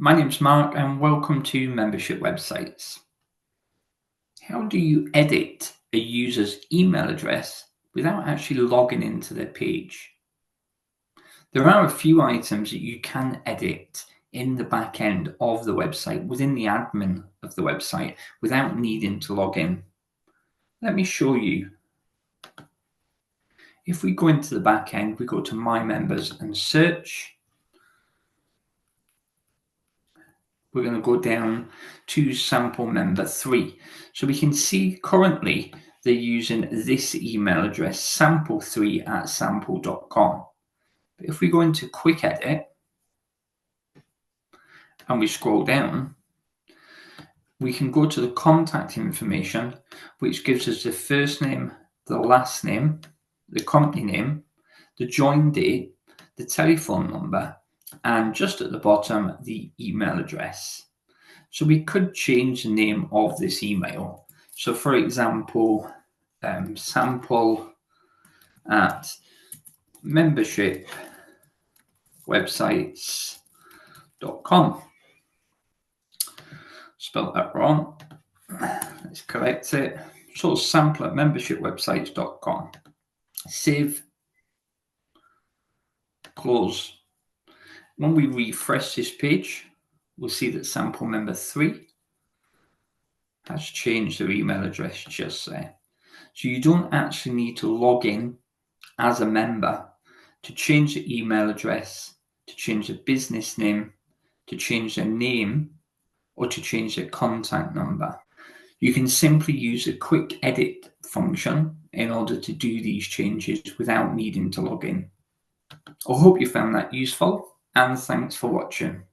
My name's Mark and welcome to Membership Websites. How do you edit a user's email address without actually logging into their page? There are a few items that you can edit in the back end of the website, within the admin of the website, without needing to log in. Let me show you. If we go into the back end, we go to My Members and search. We're going to go down to sample member 3. So we can see currently they're using this email address, sample3@sample.com. But if we go into quick edit and we scroll down, we can go to the contact information, which gives us the first name, the last name, the company name, the join date, the telephone number, and just at the bottom, the email address. So we could change the name of this email. So for example, sample at membershipwebsites.com. Spelled that wrong. Let's correct it. So sample at membershipwebsites.com. Save. Close. When we refresh this page, we'll see that sample member 3 has changed their email address just there. So you don't actually need to log in as a member to change the email address, to change the business name, to change their name, or to change their contact number. You can simply use a quick edit function in order to do these changes without needing to log in. I hope you found that useful, and thanks for watching.